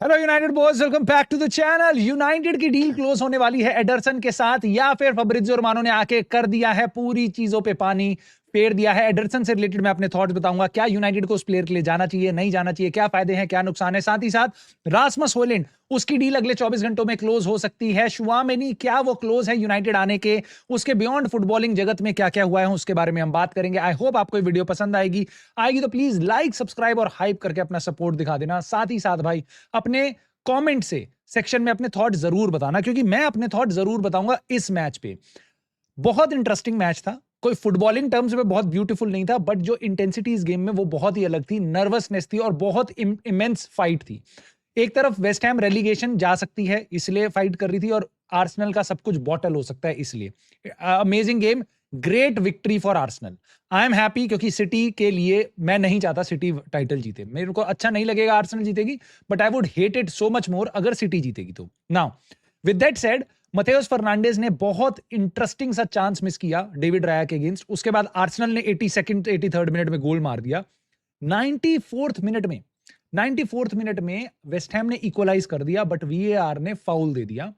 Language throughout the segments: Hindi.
Hello United boys, welcome back to the channel. United की डील क्लोज होने वाली है एडरसन के साथ, या फिर फब्रिज़ियो रोमानो ने आके कर दिया है पूरी चीजों पे पानी फेर दिया है। एडरसन से रिलेटेड मैं अपने थॉट्स बताऊंगा, क्या यूनाइटेड को उस प्लेयर के लिए जाना चाहिए, नहीं जाना चाहिए, क्या फायदे हैं, क्या नुकसान है। साथ ही साथ रासमस हॉयलैंड, उसकी डील अगले 24 घंटों में क्लोज हो सकती है। शुआमेनी, क्या वो क्लोज है यूनाइटेड आने के? उसके बियॉन्ड फुटबॉलिंग जगत में क्या क्या हुआ है उसके बारे में हम बात करेंगे। आई होप आपको ये वीडियो पसंद आएगी तो प्लीज लाइक, सब्सक्राइब और हाइप करके अपना सपोर्ट दिखा देना। साथ ही साथ भाई अपने कमेंट से सेक्शन में अपने थॉट जरूर बताना, क्योंकि मैं अपने थॉट जरूर बताऊंगा इस मैच पे। बहुत इंटरेस्टिंग मैच था, कोई फुटबॉलिंग टर्म्स में बहुत ब्यूटीफुल नहीं था, बट जो इंटेंसिटी इस गेम में वो बहुत ही अलग थी, नर्वसनेस थी और बहुत इमेंस फाइट थी। एक तरफ वेस्ट हैम रेलीगेशन जा सकती है इसलिए फाइट कर रही थी, और आर्सेनल का सब कुछ बॉटल हो सकता है इसलिए। Amazing game, great victory for Arsenal. I am happy, क्योंकि सिटी के लिए मैं नहीं चाहता सिटी टाइटल जीते। मेरे को अच्छा नहीं लगेगा आर्सेनल जीतेगी, but I would hate it so much more अगर सिटी जीतेगी तो। Now with that said, Matheus Fernandes ने बहुत इंटरेस्टिंग सा चांस मिस किया डेविड राया के अगेंस्ट। उसके बाद आर्सेनल ने 82nd 83rd मिनट में गोल मार दिया। 94th मिनट में वेस्ट हैम ने इक्वलाइज कर दिया, बट वीएआर ने फाउल दे दिया।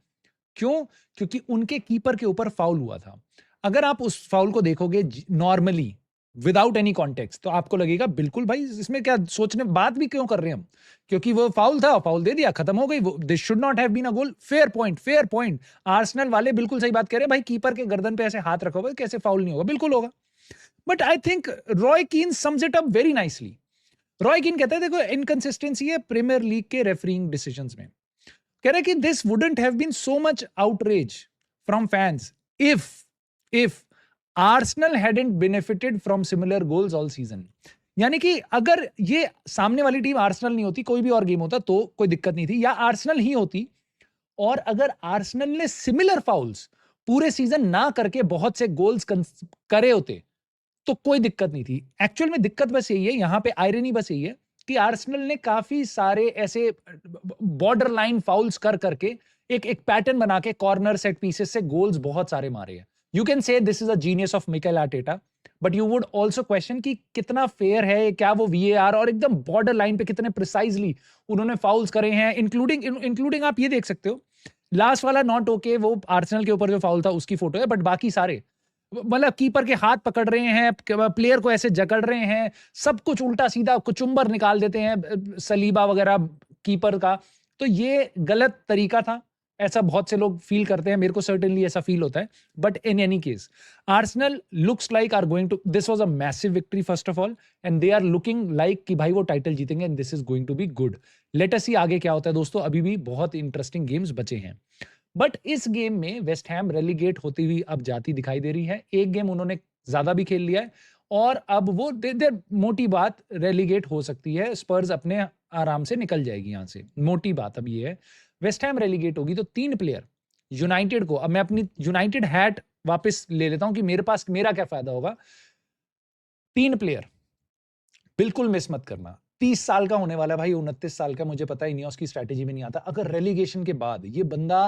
क्यों? क्योंकि उनके कीपर के ऊपर फाउल हुआ था। अगर आप उस फाउल को देखोगे नॉर्मली विदाउट एनी कॉन्टेक्स्ट, तो आपको लगेगा बिल्कुल भाई इसमें क्या सोचने, बात भी क्यों कर रहे हैं हम, क्योंकि वो फाउल था, फाउल दे दिया, खत्म हो गई। This should not have been a goal. Fair point, fair point. Arsenal वाले बिल्कुल सही बात कह रहे हैं भाई, कीपर के गर्दन पे ऐसे हाथ रखो, कैसे फाउल नहीं होगा? बिल्कुल होगा। But I think Roy Keane sums it up very nicely. Roy Keane कहता है देखो, इनकंसिस्टेंसी है प्रीमियर लीग के रेफरिंग डिसीजंस में। कह रहे कि this wouldn't have been so much outrage from fans if Arsenal hadn't benefited from similar goals all season. यानी कि अगर ये सामने वाली टीम आर्सेनल नहीं होती, कोई भी और गेम होता तो कोई दिक्कत नहीं थी, या आर्सेनल ही होती और अगर आर्सेनल ने सिमिलर फाउल्स पूरे सीजन ना करके बहुत से गोल्स करे होते तो कोई दिक्कत नहीं थी। एक्चुअल में दिक्कत बस यही है, यहां पे आयरनी बस यही है कि आर्सेनल ने काफी सारे ऐसे बॉर्डर लाइन फाउल्स कर करके एक पैटर्न बना के कॉर्नर सेट पीसेस से गोल्स बहुत सारे मारे हैं। You can say this is a genius of Mikel Arteta, but you would also question कि कितना फेयर है, क्या वो वीएआर और एकदम बॉर्डर लाइन पे कितने प्रिसाइजली उन्होंने फाउल्स करे हैं। इंक्लूडिंग आप ये देख सकते हो, लास्ट वाला नॉट ओके, वो आर्सेनल के ऊपर जो फाउल था उसकी फोटो है, बट बाकी सारे मतलब कीपर के हाथ पकड़ रहे हैं, प्लेयर को ऐसे जकड़ रहे हैं, सब कुछ उल्टा सीधा कुचुम्बर निकाल देते हैं सलीबा वगैरह कीपर का। तो ये गलत तरीका था, ऐसा बहुत से लोग फील करते हैं, मेरे को सर्टेनली ऐसा फील होता है। But in any case Arsenal looks like are going to, this was a massive victory first of all, and they are looking like कि भाई वो टाइटल जीतेंगे, and this is going to be good. Let us see आगे क्या होता है दोस्तों, अभी भी बहुत इंटरेस्टिंग गेम्स बचे हैं। बट इस गेम में वेस्ट हैम रेलीगेट होती हुई अब जाती दिखाई दे रही है। एक गेम उन्होंने ज्यादा भी खेल लिया है और अब वो मोटी बात, रेलीगेट हो सकती है, स्पर्स अपने आराम से निकल जाएगी यहां से। मोटी बात अब ये है, वेस्ट हैम रेलीगेट होगी तो 3 प्लेयर यूनाइटेड को, अब मैं अपनी यूनाइटेड हैट वापस ले लेता हूं कि मेरे पास मेरा क्या फायदा होगा। 3 प्लेयर बिल्कुल मिस मत करना। 30 साल का होने वाला है भाई, 29 साल का, मुझे पता ही नहीं है उसकी स्ट्रैटेजी में नहीं आता। अगर रेलीगेशन के बाद ये बंदा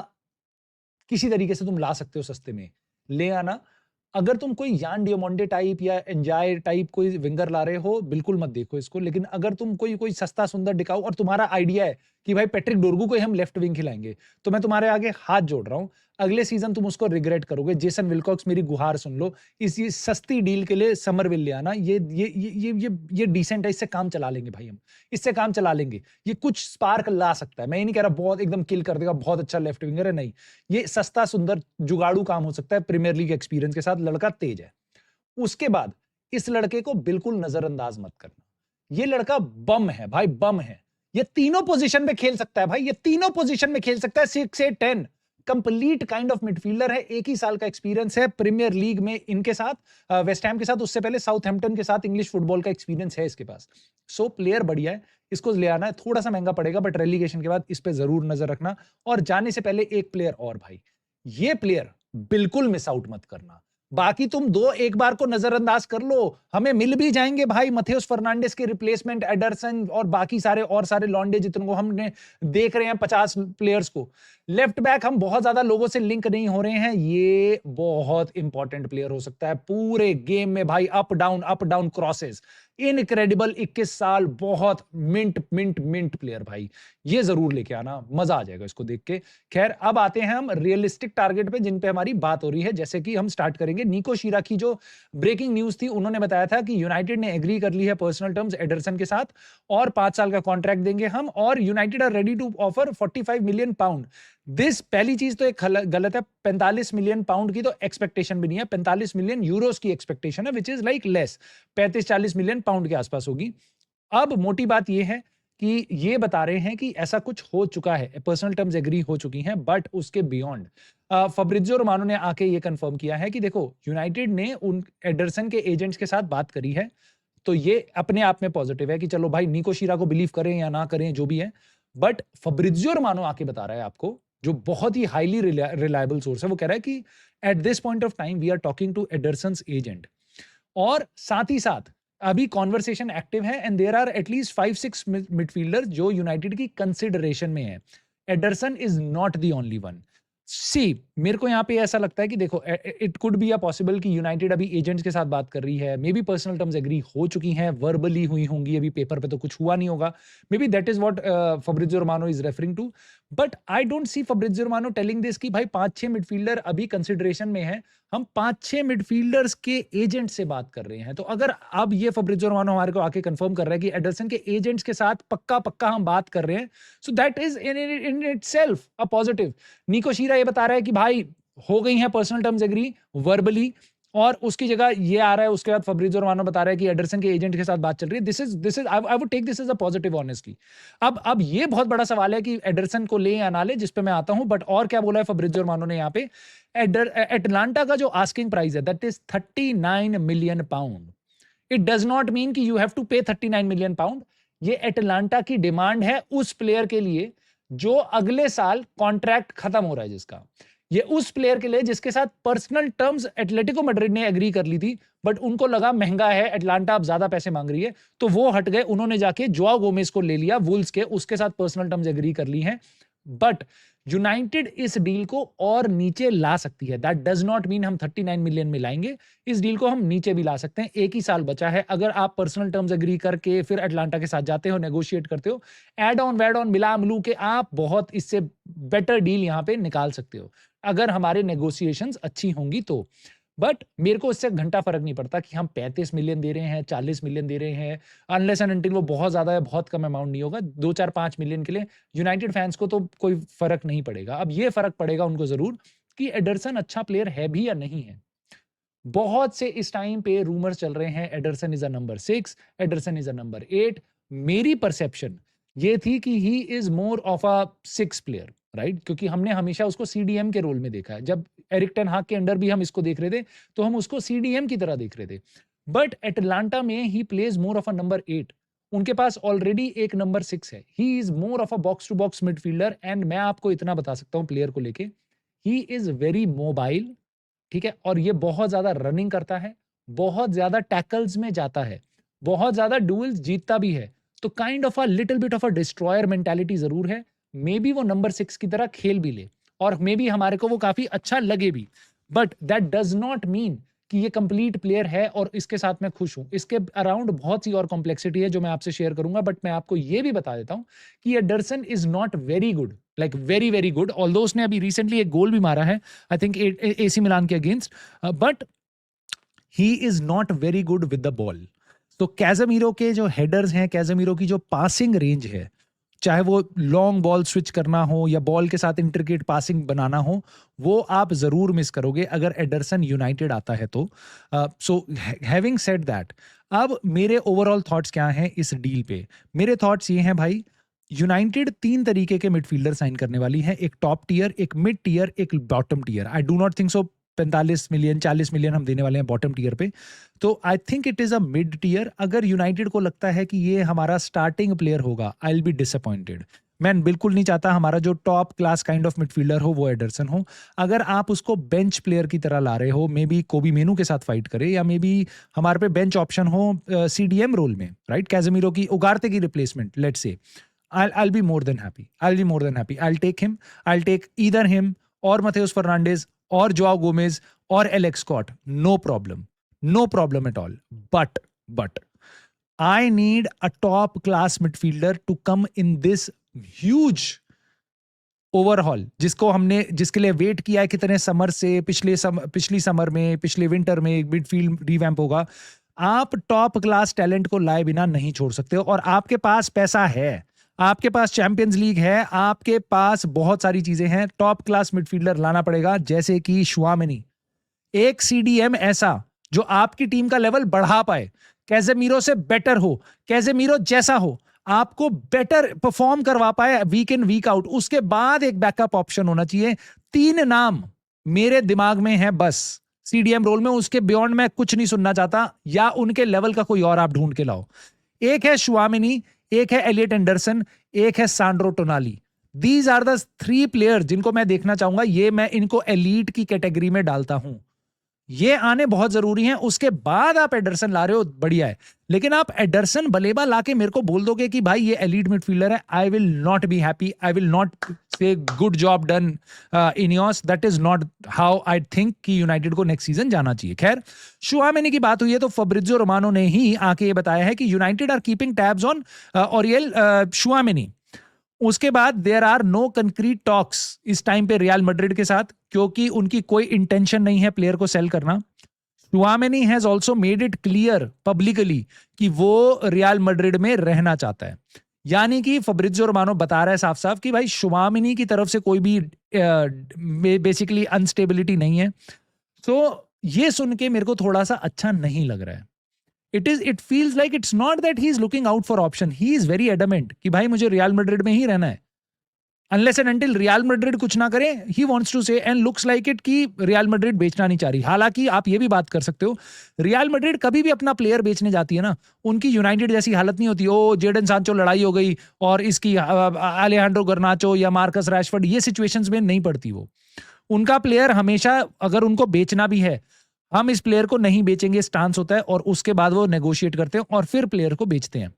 किसी तरीके से तुम ला सकते हो सस्ते में, ले आना। अगर तुम कोई यान डियोमोंडे टाइप या एंजाय टाइप कोई विंगर ला रहे हो, बिल्कुल मत देखो इसको। लेकिन अगर तुम कोई कोई सस्ता सुंदर दिखाओ और तुम्हारा आइडिया है कि भाई पैट्रिक डोरगू को ही हम लेफ्ट विंग खिलाएंगे, तो मैं तुम्हारे आगे हाथ जोड़ रहा हूं, अगले सीजन तुम उसको रिग्रेट करोगे। जेसन विलकॉक्स, मेरी गुहार सुन लो, इस ये सस्ती डील के लिए समरविल ले आना। ये डिसेंट है, इससे काम चला लेंगे भाई हम, इससे काम चला लेंगे। ये कुछ स्पार्क ला सकता है, मैं ये नहीं कह रहा बहुत एकदम किल कर देगा, बहुत अच्छा लेफ्ट विंगर है, नहीं। ये सस्ता सुंदर जुगाड़ू काम हो सकता है, प्रीमियर लीग एक्सपीरियंस के साथ लड़का तेज है। उसके बाद इस लड़के को बिल्कुल नजरअंदाज मत करना, ये लड़का बम है भाई, बम है। ये तीनों पोजीशन में खेल सकता है भाई, ये तीनों पोजीशन में खेल सकता है, 6 8 10 कंप्लीट काइंड ऑफ मिडफील्डर है। एक ही साल का एक्सपीरियंस है प्रीमियर लीग में इनके साथ, वेस्ट हैम के साथ, उससे पहले साउथहैम्पटन के साथ इंग्लिश फुटबॉल का एक्सपीरियंस है इसके पास। सो प्लेयर बढ़िया है, इसको ले आना है। थोड़ा सा महंगा पड़ेगा, बट रेलीगेशन के बाद इस पे जरूर नजर रखना। और जाने से पहले एक प्लेयर और भाई, ये प्लेयर बिल्कुल मिस आउट मत करना। बाकी तुम दो एक बार को नजरअंदाज कर लो, हमें मिल भी जाएंगे भाई मथेउस फर्नांडिस के रिप्लेसमेंट, एडरसन और बाकी सारे लॉन्डे जितने को हमने देख रहे हैं, 50 प्लेयर्स को। लेफ्ट बैक हम बहुत ज्यादा लोगों से लिंक नहीं हो रहे हैं, ये बहुत इंपॉर्टेंट प्लेयर हो सकता है पूरे गेम में भाई। अप डाउन क्रॉसेस, इनक्रेडिबल 21 साल, बहुत मिंट प्लेयर भाई, ये जरूर लेके आना, मजा आ जाएगा इसको देख के। खैर अब आते हैं हम रियलिस्टिक टारगेट पे जिन पे हमारी बात हो रही है। जैसे कि हम स्टार्ट करेंगे निको शीरा की जो ब्रेकिंग न्यूज थी, उन्होंने बताया था कि यूनाइटेड ने एग्री कर ली है पर्सनल टर्म्स एडरसन के साथ और 5 साल का कॉन्ट्रैक्ट देंगे हम, और United are ready to offer 45 million pound. This पहली चीज तो एक गलत है, 45 मिलियन पाउंड की तो एक्सपेक्टेशन भी नहीं है, 45 मिलियन यूरोस की एक्सपेक्टेशन है, which is like less, 35-40 million pound के आसपास होगी। अब मोटी बात यह है कि ये बता रहे हैं कि ऐसा कुछ हो चुका है, पर्सनल टर्म्स एग्री हो चुकी हैं, बट उसके बियॉन्ड फब्रिजियो रोमानो ने आके ये कंफर्म किया है कि देखो यूनाइटेड ने उन एडरसन के एजेंट्स के साथ बात करी है, तो ये अपने आप में पॉजिटिव है कि चलो भाई निको शीरा को बिलीव करें या ना करें जो भी है। बट फब्रिजियो रोमानो आके बता रहा है आपको, जो बहुत ही हाईली रिलायबल सोर्स है, वो कह रहा है कि at this point of time we are talking to Ederson's agent, और साथ ही साथ अभी कॉन्वर्सेशन एक्टिव है and there are at least 5-6 midfielder जो यूनाइटेड की कंसिडरेशन में है। Ederson is not the only one. See मेरे को यहाँ पे ऐसा लगता है कि देखो it could be a possible कि यूनाइटेड अभी एजेंट्स के साथ बात कर रही है, maybe personal terms agree हो चुकी हैं, वर्बली हुई होंगी, अभी पेपर पे तो कुछ हुआ नहीं होगा, maybe that is what Fabrizio Romano is referring to. But I don't see Fabrizio Romano telling this कि भाई 5-6 मिडफील्डर अभी कंसिडरेशन में है, हम 5-6 मिडफील्डर्स के एजेंट से बात कर रहे हैं। तो अगर अब ये फब्रिजियो रोमानो हमारे को आके कंफर्म कर रहा है कि एडरसन के एजेंट्स के साथ पक्का हम बात कर रहे हैं, so that is in itself a positive. निको शीरा ये बता रहा है कि भाई हो गई है पर्सनल टर्म्स एग्री वर्बली, और उसकी जगह ये आ रहा है उसके बाद फब्रिजियो रोमानो बता रहा है कि एडरसन के एजेंट के साथ बात चल रही है। This is I would take this as a positive honestly. अब ये बहुत बड़ा सवाल है कि एडरसन को ले या ना ले, जिस पे मैं आता हूं। बट और क्या बोला है फब्रिजियो रोमानो ने यहाँ पे, एटलांटा का जो आस्किंग प्राइस है that is 39 million pound. It does not mean कि यू हैव टू पे 39 मिलियन पाउंड। ये एटलांटा की डिमांड है उस प्लेयर के लिए जो अगले साल कॉन्ट्रैक्ट खत्म हो रहा है, जिसका ये उस प्लेयर के लिए जिसके साथ पर्सनल टर्म्स एटलेटिको मैड्रिड ने एग्री कर ली थी, बट उनको लगा महंगा है, एटलांटा अब ज्यादा पैसे मांग रही है, तो वो हट गए, उन्होंने जाके जोआ गोमेज को ले लिया वुल्स के, उसके साथ पर्सनल टर्म्स एग्री कर ली हैं। बट यूनाइटेड इस डील को और नीचे ला सकती है। दैट डज नॉट मीन हम 39 मिलियन में लाएंगे, इस डील को हम नीचे भी ला सकते हैं। एक ही साल बचा है, अगर आप पर्सनल टर्म्स एग्री करके फिर अटलांटा के साथ जाते हो, नेगोशिएट करते हो, एड ऑन वैड ऑन मिला मिलू के आप बहुत इससे बेटर डील यहां पे निकाल सकते हो, अगर हमारे नेगोशिएशंस अच्छी होंगी तो। बट मेरे को इससे घंटा फर्क नहीं पड़ता कि हम 35 मिलियन दे रहे हैं, 40 मिलियन दे रहे हैं, अनलेस एंड अनटिल वो बहुत ज्यादा है, बहुत कम अमाउंट नहीं होगा। 2-4-5 मिलियन के लिए यूनाइटेड फैंस को तो कोई फर्क नहीं पड़ेगा। अब ये फर्क पड़ेगा उनको जरूर कि एडरसन अच्छा प्लेयर है भी या नहीं है। बहुत से इस टाइम पे रूमर्स चल रहे हैं, Anderson is a number 6, Anderson is a number 8। मेरी परसेप्शन ये थी कि ही is more of a 6 player, right, क्योंकि हमने हमेशा उसको सीडीएम के रोल में देखा है। जब एरिक टेन हाग के अंडर भी हम इसको देख रहे थे, तो हम उसको सीडीएम की तरह देख रहे थे। बट एटलांटा में he plays more of a number 8। उनके पास ऑलरेडी एक नंबर 6 है। He is more of a box to box midfielder, and मैं आपको इतना बता सकता हूं प्लेयर को लेके, ही इज वेरी मोबाइल, ठीक है, और ये बहुत ज्यादा रनिंग करता है, बहुत ज्यादा टैकल्स में जाता है, बहुत ज्यादा डुएल्स जीतता भी है। तो kind of a little bit of a destroyer mentality जरूर है। मे बी वो नंबर 6 की तरह खेल भी ले, और मे बी हमारे को वो काफी अच्छा लगे भी, but that does not mean कि ये कंप्लीट प्लेयर है और इसके साथ मैं खुश हूं। इसके अराउंड बहुत सी और कॉम्प्लेक्सिटी है जो मैं आपसे शेयर करूंगा, बट मैं आपको ये भी बता देता हूं कि Anderson is not very good, like very very good, although उसने अभी रिसेंटली एक गोल भी मारा है, आई थिंक एसी मिलान के against, but he is not very good with the ball. तो कैज़ेमीरो के जो हेडर्स हैं, कैज़ेमीरो की जो पासिंग रेंज है, चाहे वो लॉन्ग बॉल स्विच करना हो या बॉल के साथ इंट्रिकेट पासिंग बनाना हो, वो आप जरूर मिस करोगे अगर एडरसन यूनाइटेड आता है तो। सो हैविंग सेड दैट, अब मेरे ओवरऑल थॉट्स क्या हैं इस डील पे। मेरे थॉट्स ये हैं भाई, यूनाइटेड 3 तरीके के मिडफील्डर साइन करने वाली है, एक टॉप टियर, एक मिड टियर, एक bottom tier. I do not think so 45 million 40 million हम देने वाले हैं बॉटम टियर पे, तो I think it is a mid tier. अगर यूनाइटेड को लगता है कि ये हमारा स्टार्टिंग प्लेयर होगा, आई विल बी डिसअपॉइंटेड। मैं बिल्कुल नहीं चाहता हमारा जो top class kind of midfielder हो वो एडरसन हो। अगर आप उसको बेंच प्लेयर की तरह ला रहे हो, मे बी कोबी मेनू के साथ फाइट करे, या मे बी हमारे पे बेंच ऑप्शन हो सीडीएम रोल में, राइट, कैज़ेमीरो की उगारते की replacement, let's say, I'll be more than happy. I'll be more than happy. I'll take him. I'll take either him or Matheus Fernandes or Joao Gomez or Alex Scott. No problem. No problem at all. But I need a top class midfielder to come in this huge overhaul जिसके लिए वेट किया है कितने समर से, पिछली समर में, पिछले विंटर में एक मिडफील्ड रिवैम्प होगा। आप टॉप क्लास टैलेंट को लाए बिना नहीं छोड़ सकते हो, और आपके पास पैसा है, आपके पास चैंपियंस लीग है, आपके पास बहुत सारी चीजें हैं। टॉप क्लास मिडफील्डर लाना पड़ेगा, जैसे कि श्वामिनी, एक सीडीएम ऐसा जो आपकी टीम का लेवल बढ़ा पाए, कैजेमीरो से बेटर हो, कैजेमीरो जैसा हो, आपको बेटर परफॉर्म करवा पाए वीक इन वीक आउट। उसके बाद एक बैकअप ऑप्शन होना चाहिए। 3 नाम मेरे दिमाग में है बस सीडीएम रोल में, उसके बियॉन्ड मैं कुछ नहीं सुनना चाहता, या उनके लेवल का कोई और आप ढूंढ के लाओ। एक है श्वामिनी, एक है एलियट एंडरसन, एक है सांड्रो टोनाली। दीज आर द 3 प्लेयर जिनको मैं देखना चाहूंगा। ये मैं इनको एलीट की कैटेगरी में डालता हूं, ये आने बहुत जरूरी हैं। उसके बाद आप एडरसन ला रहे हो, बढ़िया है, लेकिन आप एडरसन बलेबा लाके मेरे को बोल दोगे कि भाई ये एलीट मिडफील्डर है, I will not be happy, I will not say good job done Ineos. That is not how I think कि यूनाइटेड को नेक्स्ट सीजन जाना चाहिए। खैर, श्वामिनी की बात हुई है तो फब्रिजियो रोमानो ने ही आके ये बताया है कि United are keeping tabs on Aurelien Tchouameni. उसके बाद there are no concrete talks इस टाइम पे रियल मैड्रिड के साथ, क्योंकि उनकी कोई इंटेंशन नहीं है प्लेयर को सेल करना। Tchouameni has also made it clear publicly कि वो रियल मैड्रिड में रहना चाहता है। यानी कि फब्रिजियो रोमानो बता रहा है साफ साफ कि भाई श्वामिनी की तरफ से कोई भी बेसिकली अनस्टेबिलिटी नहीं है। तो ये सुन के मेरे को थोड़ा सा अच्छा नहीं लग रहा है। It feels like it's not that he is looking out for option. He is very adamant कि भाई मुझे रियल मैड्रिड में ही रहना है। Unless and until real Madrid कुछ ना करे, he wants to say and looks like it कि रियल मैड्रिड बेचना नहीं चाह रही। हालांकि आप ये भी बात कर सकते हो, रियल मैड्रिड कभी भी अपना प्लेयर बेचने जाती है ना, उनकी यूनाइटेड जैसी हालत नहीं होती। ओ जेडन सांचो लड़ाई हो गई और इसकी अलेहांड्रो गर्नाचो या मार्कस रैशफोर्ड, ये सिचुएशंस में नहीं पड़ती वो। उनका प्लेयर हमेशा, अगर उनको बेचना भी है, हम इस प्लेयर को नहीं बेचेंगे स्टांस होता है, और उसके बाद वो नेगोशिएट करते हैं और फिर प्लेयर को बेचते हैं।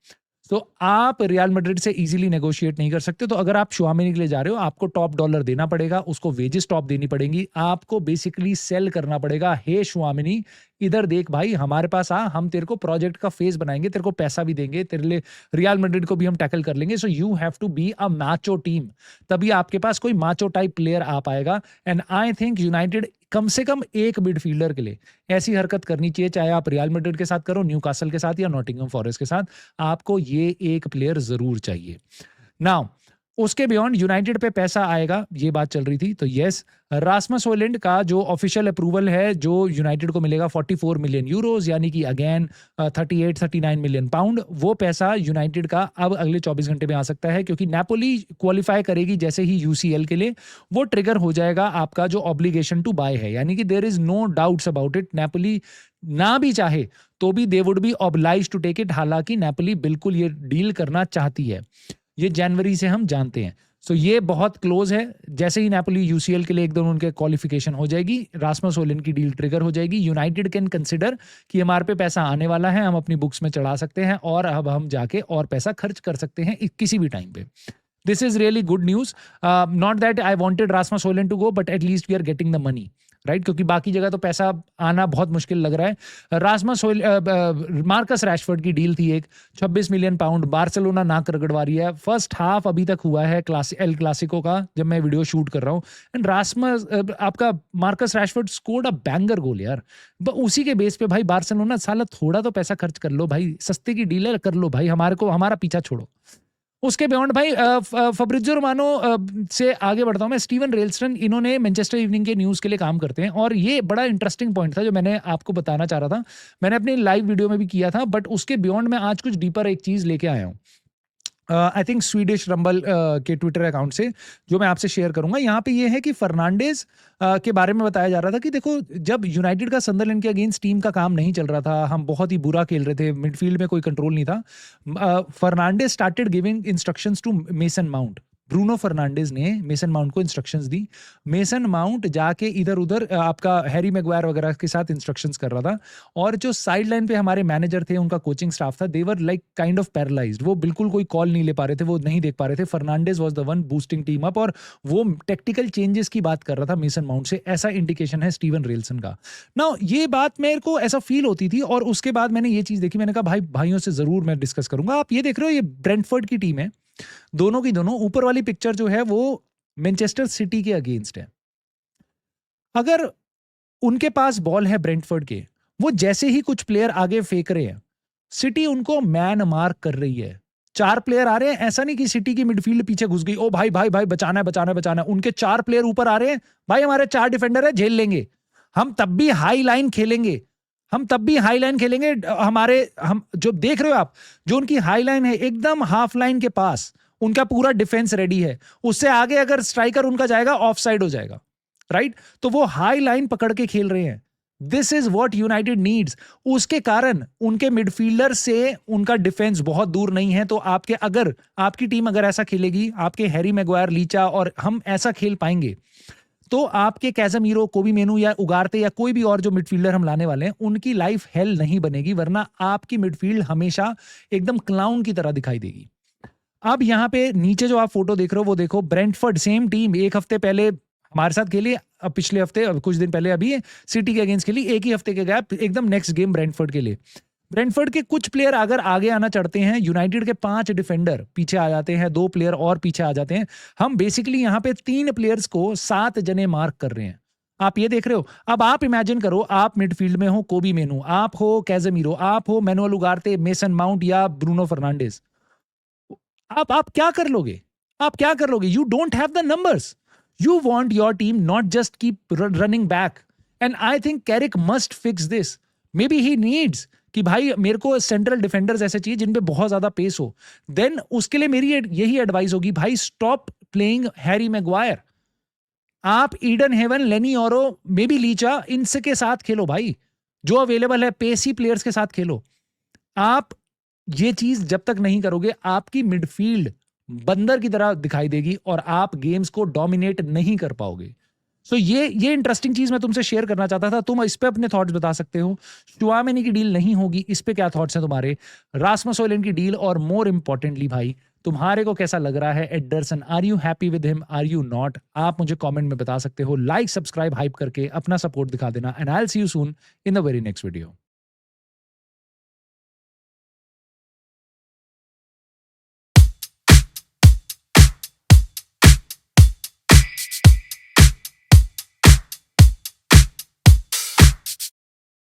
तो आप रियल मैड्रिड से इजीली नेगोशिएट नहीं कर सकते। तो अगर आप श्वामिनी के लिए जा रहे हो, आपको टॉप डॉलर देना पड़ेगा, उसको वेजेस टॉप देनी पड़ेगी, आपको बेसिकली सेल करना पड़ेगा। हे श्वामिनी, इधर देख भाई, हमारे पास आ, हम तेरे को प्रोजेक्ट का फेस बनाएंगे, तेरे को पैसा भी देंगे, तेरे लिए रियल मैड्रिड को भी हम टैकल कर लेंगे। So you have to be a macho team, तभी आपके पास कोई मैचो टाइप प्लेयर आ पाएगा। एंड आई थिंक यूनाइटेड कम से कम एक मिडफील्डर के लिए ऐसी हरकत करनी चाहिए, चाहे आप रियल मैड्रिड के साथ करो, न्यूकासल के साथ या नॉटिंघम फॉरेस्ट के साथ, आपको ये एक प्लेयर जरूर चाहिए। नाउ उसके बियॉन्ड यूनाइटेड पे पैसा आएगा, ये बात चल रही थी। तो यस, रास्मस हॉयलैंड का जो ऑफिशियल अप्रूवल है, जो यूनाइटेड को मिलेगा 44 मिलियन यूरोज, यानी कि अगेन 38-39 मिलियन पाउंड, वो पैसा यूनाइटेड का अब अगले 24 घंटे में आ सकता है, क्योंकि नेपोली क्वालिफाई करेगी जैसे ही यूसीएल के लिए, वो ट्रिगर हो जाएगा आपका जो ऑब्लिगेशन टू बाय है। यानी कि there is no doubts about it, Napoli ना भी चाहे तो भी they would be obliged to take it. हालांकि नेपोली बिल्कुल ये डील करना चाहती है, ये जनवरी से हम जानते हैं। सो ये बहुत क्लोज है। जैसे ही नेपोली यूसीएल के लिए एकदम उनके क्वालिफिकेशन हो जाएगी, रास्मस हॉयलैंड की डील ट्रिगर हो जाएगी। यूनाइटेड कैन कंसिडर कि हमारे पे पैसा आने वाला है, हम अपनी बुक्स में चढ़ा सकते हैं और अब हम जाके और पैसा खर्च कर सकते हैं किसी भी टाइम पे। This is really good news. Not that I wanted Rasmus Hojlund to go, but at least we are getting the money, right? क्योंकि बाकी जगह तो पैसा आना बहुत मुश्किल लग रहा है। मार्कस रैशफोर्ड की डील थी एक 26 मिलियन पाउंड, बार्सिलोना नाक रगड़वा रही है। फर्स्ट हाफ अभी तक हुआ है एल क्लासिको का, जब मैं वीडियो शूट कर रहा हूँ, एंड आपका Marcus Rashford scored a banger goal यार। उसी के बेस पे भाई बार्सिलोना साला थोड़ा तो पैसा खर्च कर लो भाई, सस्ते की डील है, कर लो भाई, हमारा पीछा छोड़ो। उसके बियॉन्ड भाई फब्रिजियो रोमानो से आगे बढ़ता हूं मैं। स्टीवन रेलस्टन, इन्होंने मैनचेस्टर इवनिंग के न्यूज़ के लिए काम करते हैं, और ये बड़ा इंटरेस्टिंग पॉइंट था जो मैंने आपको बताना चाह रहा था। मैंने अपनी लाइव वीडियो में भी किया था, बट उसके बियॉन्ड मैं आज कुछ डीपर एक चीज़ लेके आया हूँ। आई थिंक स्वीडिश रंबल के ट्विटर अकाउंट से, जो मैं आपसे शेयर करूंगा। यहाँ पे ये है कि फर्नांडेज के बारे में बताया जा रहा था कि देखो, जब यूनाइटेड का सन्दरलैंड के अगेंस्ट टीम का काम नहीं चल रहा था, हम बहुत ही बुरा खेल रहे थे, मिडफील्ड में कोई कंट्रोल नहीं था, Fernandez started giving instructions to Mason Mount Bruno Fernandes ने मेसन माउंट को इंस्ट्रक्शंस दी। मेसन माउंट जाके इधर-उधर आपका हैरी मैग्वायर वगैरह के साथ इंस्ट्रक्शंस कर रहा था और जो साइड लाइन पे हमारे मैनेजर थे, उनका कोचिंग स्टाफ था, they were like kind of paralysed. वो बिल्कुल कोई कॉल नहीं ले पा रहे थे, वो नहीं देख पा रहे थे। Fernandes was the one boosting team up और वो टैक्टिकल चेंजेस की बात कर रहा था मेसन माउंट से, ऐसा इंडिकेशन है स्टीवन रेलसन का। नाउ ये बात मेरे को ऐसा फील होती थी और उसके बाद मैंने ये चीज़ देखी, मैंने कहा भाइयों से ज़रूर मैं डिस्कस करूँगा। आप ये देख रहे हो, ये ब्रेंटफोर्ड की टीम है। दोनों की दोनों, ऊपर वाली पिक्चर जो है वो मैनचेस्टर सिटी के अगेंस्ट है। अगर उनके पास बॉल है ब्रेंटफोर्ड के, वो जैसे ही कुछ प्लेयर आगे फेंक रहे हैं, सिटी उनको मैन मार्क कर रही है। 4 प्लेयर आ रहे हैं, ऐसा नहीं कि सिटी की मिडफील्ड पीछे घुस गई, ओ भाई भाई भाई बचाना है बचाना है बचाना है। उनके 4 प्लेयर ऊपर आ रहे हैं, भाई हमारे 4 डिफेंडर है, झेल लेंगे, हम तब भी हाई लाइन खेलेंगे, हम तब भी हाई लाइन खेलेंगे। हमारे, हम जो देख रहे हो आप, जो उनकी हाई लाइन है एकदम हाफ लाइन के पास, उनका पूरा डिफेंस रेडी है। उससे आगे अगर स्ट्राइकर उनका जाएगा, ऑफ साइड हो जाएगा, राइट? तो वो हाई लाइन पकड़ के खेल रहे हैं। This is what United needs. उसके कारण उनके मिडफील्डर से उनका डिफेंस बहुत दूर नहीं है। तो आपके, अगर आपकी टीम अगर ऐसा खेलेगी, आपके हैरी मैग्वायर, लीचा और हम ऐसा खेल पाएंगे, तो आपके कैज़मीरो, कोबी मेनू या उगारते या कोई भी और जो मिडफील्डर हम लाने वाले हैं, उनकी लाइफ हेल नहीं बनेगी, वरना आपकी मिडफील्ड हमेशा एकदम क्लाउन की तरह दिखाई देगी। अब यहाँ पे नीचे जो आप फोटो देख रहे हो, वो देखो, ब्रेंटफोर्ड सेम टीम एक हफ्ते पहले हमारे साथ खेली, अब पिछले हफ्ते, कुछ दिन पहले अभी सिटी के अगेंस्ट खेली, एक ही हफ्ते के गैप, एकदम नेक्स्ट गेम ब्रेंटफोर्ड के लिए। ब्रेंटफोर्ड के कुछ प्लेयर अगर आगे आना चाहते हैं, यूनाइटेड के 5 डिफेंडर पीछे आ जाते हैं, 2 प्लेयर और पीछे आ जाते हैं। हम बेसिकली यहाँ पे 3 प्लेयर्स को 7 जने मार्क कर रहे हैं। आप ये देख रहे हो। अब आप इमेजिन करो, आप मिडफील्ड में हो कोबी मेनू, आप हो कैज़मीरो, आप हो मैनुअल उगारते, मेसन माउंट या ब्रूनो फर्नांडिस। आप क्या कर लोगे? आप क्या कर लोगे? You don't have the numbers. You want your team not just keep running back. And I think Carrick must fix this. Maybe he needs कि भाई मेरे को सेंट्रल डिफेंडर्स ऐसे चाहिए जिन पे बहुत ज्यादा पेस हो। देन उसके लिए मेरी यही एडवाइस होगी, भाई स्टॉप प्लेइंग हैरी मैग्वायर। आप ईडन हेवन, लेनी ओरो, मे बी लीचा, इनसे के साथ खेलो भाई, जो अवेलेबल है पेसी प्लेयर्स के साथ खेलो। आप ये चीज जब तक नहीं करोगे, आपकी मिडफील्ड बंदर की तरह दिखाई देगी और आप गेम्स को डोमिनेट नहीं कर पाओगे। सो ये इंटरेस्टिंग चीज मैं तुमसे शेयर करना चाहता था। तुम इस पे अपने थॉट्स बता सकते हो। श्वामेनी की डील नहीं होगी, इस पे क्या थॉट्स हैं तुम्हारे? रास्मस हॉयलैंड की डील, और मोर इंपॉर्टेंटली भाई, तुम्हारे को कैसा लग रहा है Ederson? Are you happy with him, are you not? आप मुझे कमेंट में बता सकते हो। लाइक, सब्सक्राइब, हाइप करके अपना सपोर्ट दिखा देना। And I will see you soon in the very next video.